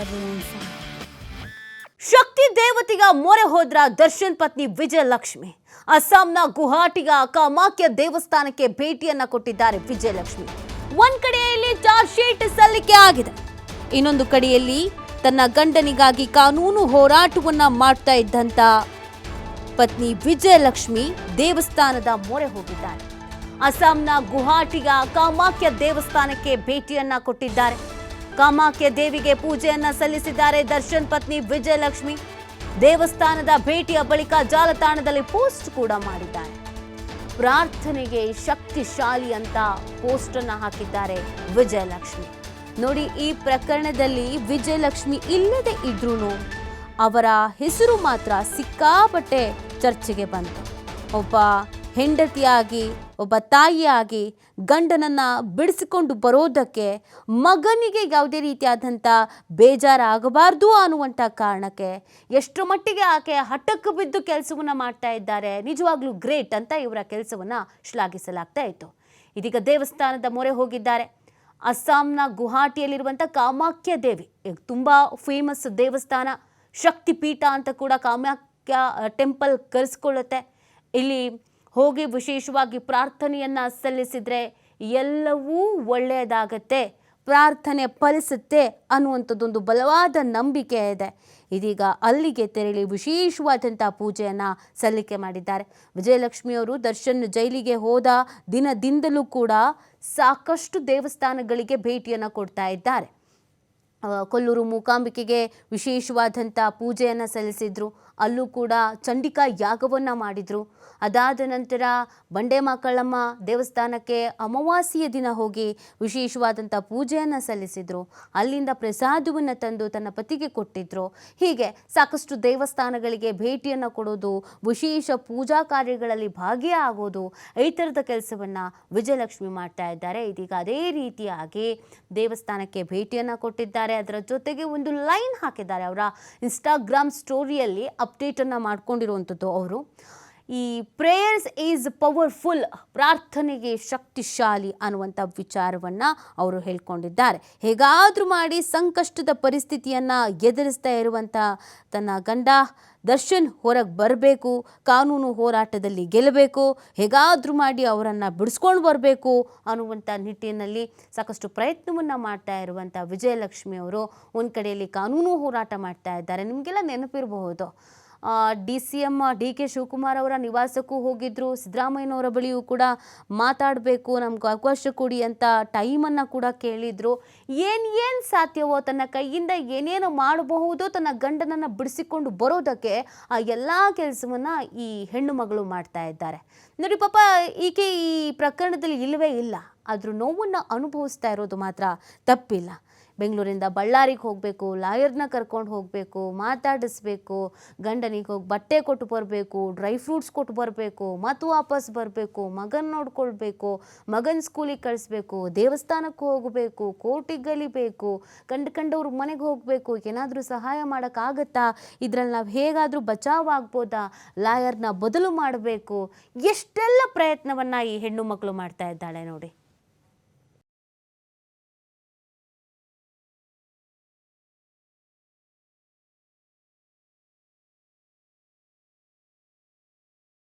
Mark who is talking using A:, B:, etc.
A: everyone fine. ಶಕ್ತಿ ದೇವತೆಗ ಮೊರೆ ಹೋದ್ರ ದರ್ಶನ್ ಪತ್ನಿ ವಿಜಯಲಕ್ಷ್ಮಿ. ಅಸ್ಸಾಂನ ಗುವಾಹಟಿಯ ಕಾಮಾಖ್ಯ ದೇವಸ್ಥಾನಕ್ಕೆ ಭೇಟಿಯನ್ನ ಕೊಟ್ಟಿದ್ದಾರೆ ವಿಜಯಲಕ್ಷ್ಮಿ. ಒಂದ್ ಕಡೆಯಲ್ಲಿ ಚಾರ್ಜ್ ಶೀಟ್ ಸಲ್ಲಿಕೆ ಆಗಿದೆ, ಇನ್ನೊಂದು ಕಡೆಯಲ್ಲಿ ತನ್ನ ಗಂಡನಿಗಾಗಿ ಕಾನೂನು ಹೋರಾಟವನ್ನ ಮಾಡ್ತಾ ಇದ್ದಂತ ಪತ್ನಿ ವಿಜಯಲಕ್ಷ್ಮಿ ದೇವಸ್ಥಾನದ ಮೊರೆ ಹೋಗಿದ್ದಾರೆ. ಅಸ್ಸಾಂನ ಗುವಾಹಟಿಯ ಕಾಮಾಖ್ಯ ದೇವಸ್ಥಾನಕ್ಕೆ ಭೇಟಿಯನ್ನ ಕೊಟ್ಟಿದ್ದಾರೆ. ಕಾಮಾಖ್ಯ ದೇವಿಗೆ ಪೂಜೆಯನ್ನ ಸಲ್ಲಿಸಿದ್ದಾರೆ ದರ್ಶನ್ ಪತ್ನಿ ವಿಜಯಲಕ್ಷ್ಮಿ. ದೇವಸ್ಥಾನದ ಭೇಟಿಯ ಬಳಿಕ ಜಾಲತಾಣದಲ್ಲಿ ಪೋಸ್ಟ್ ಕೂಡ ಮಾಡಿದ್ದಾರೆ. ಪ್ರಾರ್ಥನೆಗೆ ಶಕ್ತಿಶಾಲಿ ಅಂತ ಪೋಸ್ಟ್ ಅನ್ನ ಹಾಕಿದ್ದಾರೆ ವಿಜಯಲಕ್ಷ್ಮಿ. ನೋಡಿ, ಈ ಪ್ರಕರಣದಲ್ಲಿ ವಿಜಯಲಕ್ಷ್ಮಿ ಇಲ್ಲದೆ ಇದ್ರೂ ಅವರ ಹೆಸರು ಮಾತ್ರ ಸಿಕ್ಕಾಪಟ್ಟೆ ಚರ್ಚೆಗೆ ಬಂತು. ಒಬ್ಬ ಹೆಂಡತಿಯಾಗಿ, ಒಬ್ಬ ತಾಯಿಯಾಗಿ ಗಂಡನನ್ನ ಬಿಡಿಸಿಕೊಂಡು ಬರೋದಕ್ಕೆ ಮಗನಿಗೆ ಯಾವುದೇ ರೀತಿಯಾದಂಥ ಬೇಜಾರಾಗಬಾರ್ದು ಅನ್ನುವಂಥ ಕಾರಣಕ್ಕೆ ಎಷ್ಟರ ಮಟ್ಟಿಗೆ ಆಕೆ ಹಠಕ್ಕೆ ಬಿದ್ದು ಕೆಲಸವನ್ನು ಮಾಡ್ತಾ ಇದ್ದಾರೆ. ನಿಜವಾಗ್ಲೂ ಗ್ರೇಟ್ ಅಂತ ಇವರ ಕೆಲಸವನ್ನು ಶ್ಲಾಘಿಸಲಾಗ್ತಾ ಇತ್ತು. ಇದೀಗ ದೇವಸ್ಥಾನದ ಮೊರೆ ಹೋಗಿದ್ದಾರೆ. ಅಸ್ಸಾಂನ ಗುವಾಹಟಿಯಲ್ಲಿರುವಂಥ ಕಾಮಾಖ್ಯ ದೇವಿ ತುಂಬ ಫೇಮಸ್ ದೇವಸ್ಥಾನ, ಶಕ್ತಿಪೀಠ ಅಂತ ಕೂಡ ಕಾಮಾಖ್ಯ ಟೆಂಪಲ್ ಕರೆಸ್ಕೊಳ್ಳುತ್ತೆ. ಇಲ್ಲಿ ಹೋಗಿ ವಿಶೇಷವಾಗಿ ಪ್ರಾರ್ಥನೆಯನ್ನು ಸಲ್ಲಿಸಿದರೆ ಎಲ್ಲವೂ ಒಳ್ಳೆಯದಾಗತ್ತೆ, ಪ್ರಾರ್ಥನೆ ಫಲಿಸುತ್ತೆ ಅನ್ನುವಂಥದ್ದೊಂದು ಬಲವಾದ ನಂಬಿಕೆ ಇದೆ. ಇದೀಗ ಅಲ್ಲಿಗೆ ತೆರಳಿ ವಿಶೇಷವಾದಂಥ ಪೂಜೆಯನ್ನು ಸಲ್ಲಿಕೆ ಮಾಡಿದ್ದಾರೆ. ವಿಜಯಲಕ್ಷ್ಮಿಯವರು ದರ್ಶನ್ ಜೈಲಿಗೆ ಹೋದ ದಿನದಿಂದಲೂ ಕೂಡ ಸಾಕಷ್ಟು ದೇವಸ್ಥಾನಗಳಿಗೆ ಭೇಟಿಯನ್ನು ಕೊಡ್ತಾ ಇದ್ದಾರೆ. ಕೊಲ್ಲೂರು ಮೂಕಾಂಬಿಕೆಗೆ ವಿಶೇಷವಾದಂಥ ಪೂಜೆಯನ್ನು ಸಲ್ಲಿಸಿದ್ರು, ಅಲ್ಲೂ ಕೂಡ ಚಂಡಿಕಾ ಯಾಗವನ್ನು ಮಾಡಿದರು. ಅದಾದ ನಂತರ ಬಂಡೆಮಕ್ಕಳಮ್ಮ ದೇವಸ್ಥಾನಕ್ಕೆ ಅಮಾವಾಸ್ಯೆಯ ದಿನ ಹೋಗಿ ವಿಶೇಷವಾದಂಥ ಪೂಜೆಯನ್ನು ಸಲ್ಲಿಸಿದರು. ಅಲ್ಲಿಂದ ಪ್ರಸಾದವನ್ನು ತಂದು ತನ್ನ ಪತಿಗೆ ಕೊಟ್ಟಿದ್ರು. ಹೀಗೆ ಸಾಕಷ್ಟು ದೇವಸ್ಥಾನಗಳಿಗೆ ಭೇಟಿಯನ್ನು ಕೊಡೋದು, ವಿಶೇಷ ಪೂಜಾ ಕಾರ್ಯಗಳಲ್ಲಿ ಭಾಗಿಯಾಗೋದು, ಈ ಥರದ ಕೆಲಸವನ್ನು ವಿಜಯಲಕ್ಷ್ಮಿ ಮಾಡ್ತಾ ಇದ್ದಾರೆ. ಇದೀಗ ಅದೇ ರೀತಿಯಾಗಿ ದೇವಸ್ಥಾನಕ್ಕೆ ಭೇಟಿಯನ್ನು ಕೊಟ್ಟಿದ್ದಾರೆ. ಅದರ ಜೊತೆಗೆ ಒಂದು ಲೈನ್ ಹಾಕಿದ್ದಾರೆ. ಅವರ ಇನ್ಸ್ಟಾಗ್ರಾಮ್ ಸ್ಟೋರಿಯಲ್ಲಿ ಅಪ್ಡೇಟನ್ನು ಮಾಡ್ಕೊಂಡಿರುವಂಥದ್ದು. ಅವರು ಈ ಪ್ರೇಯರ್ಸ್ ಈಸ್ ಪವರ್ಫುಲ್, ಪ್ರಾರ್ಥನೆಗೆ ಶಕ್ತಿಶಾಲಿ ಅನ್ನುವಂಥ ವಿಚಾರವನ್ನು ಅವರು ಹೇಳ್ಕೊಂಡಿದ್ದಾರೆ. ಹೇಗಾದರೂ ಮಾಡಿ ಸಂಕಷ್ಟದ ಪರಿಸ್ಥಿತಿಯನ್ನು ಎದುರಿಸ್ತಾ ಇರುವಂಥ ತನ್ನ ಗಂಡ ದರ್ಶನ್ ಹೊರಗೆ ಬರಬೇಕು, ಕಾನೂನು ಹೋರಾಟದಲ್ಲಿ ಗೆಲ್ಲಬೇಕು, ಹೇಗಾದರೂ ಮಾಡಿ ಅವರನ್ನು ಬಿಡಿಸ್ಕೊಂಡು ಬರಬೇಕು ಅನ್ನುವಂಥ ನಿಟ್ಟಿನಲ್ಲಿ ಸಾಕಷ್ಟು ಪ್ರಯತ್ನವನ್ನು ಮಾಡ್ತಾ ಇರುವಂಥ ವಿಜಯಲಕ್ಷ್ಮಿ ಅವರು ಒಂದು ಕಡೆಯಲ್ಲಿ ಕಾನೂನು ಹೋರಾಟ ಮಾಡ್ತಾ ಇದ್ದಾರೆ. ನಿಮಗೆಲ್ಲ ನೆನಪಿರಬಹುದು, DCM DK ಶಿವಕುಮಾರ್ ಅವರ ನಿವಾಸಕ್ಕೂ ಹೋಗಿದ್ರು. ಸಿದ್ದರಾಮಯ್ಯನವರ ಬಳಿಯೂ ಕೂಡ ಮಾತಾಡಬೇಕು, ನಮ್ಗೆ ಅವಕಾಶ ಕೊಡಿ ಅಂತ ಟೈಮನ್ನು ಕೂಡ ಕೇಳಿದರು. ಏನು ಸಾಧ್ಯವೋ ತನ್ನ ಕೈಯಿಂದ ಏನೇನು ಮಾಡಬಹುದೋ ತನ್ನ ಗಂಡನನ್ನು ಬಿಡಿಸಿಕೊಂಡು ಬರೋದಕ್ಕೆ ಆ ಎಲ್ಲ ಕೆಲಸವನ್ನು ಈ ಹೆಣ್ಣು ಮಗಳು ಮಾಡ್ತಾ ಇದ್ದಾರೆ. ನೋಡಿ ಪಾಪ, ಈಕೆ ಈ ಪ್ರಕರಣದಲ್ಲಿ ಇಲ್ಲವೇ ಇಲ್ಲ, ಆದರೂ ನೋವನ್ನು ಅನುಭವಿಸ್ತಾ ಇರೋದು ಮಾತ್ರ ತಪ್ಪಿಲ್ಲ. ಬೆಂಗಳೂರಿಂದ ಬಳ್ಳಾರಿಗೆ ಹೋಗಬೇಕು, ಲಾಯರ್ನ ಕರ್ಕೊಂಡು ಹೋಗಬೇಕು, ಮಾತಾಡಿಸ್ಬೇಕು, ಗಂಡನಿಗೆ ಹೋಗಿ ಬಟ್ಟೆ ಕೊಟ್ಟು ಬರಬೇಕು, ಡ್ರೈ ಫ್ರೂಟ್ಸ್ ಕೊಟ್ಟು ಬರಬೇಕು, ಮತ್ತು ವಾಪಸ್ ಬರಬೇಕು, ಮಗನ ನೋಡ್ಕೊಳ್ಬೇಕು, ಮಗನ ಸ್ಕೂಲಿಗೆ ಕಳಿಸ್ಬೇಕು, ದೇವಸ್ಥಾನಕ್ಕೆ ಹೋಗಬೇಕು, ಕೋರ್ಟಿಗೆ ಗಲಿಬೇಕು, ಕಂಡವ್ರ ಮನೆಗೆ ಹೋಗಬೇಕು, ಏನಾದರೂ ಸಹಾಯ ಮಾಡೋಕ್ಕಾಗತ್ತಾ, ಇದರಲ್ಲಿ ನಾವು ಹೇಗಾದರೂ ಬಚಾವಾಗ್ಬೋದಾ, ಲಾಯರ್ನ ಬದಲು ಮಾಡಬೇಕು, ಎಷ್ಟೆಲ್ಲ ಪ್ರಯತ್ನವನ್ನು ಈ ಹೆಣ್ಣು ಮಕ್ಕಳು ಮಾಡ್ತಾ ಇದ್ದಾಳೆ ನೋಡಿ.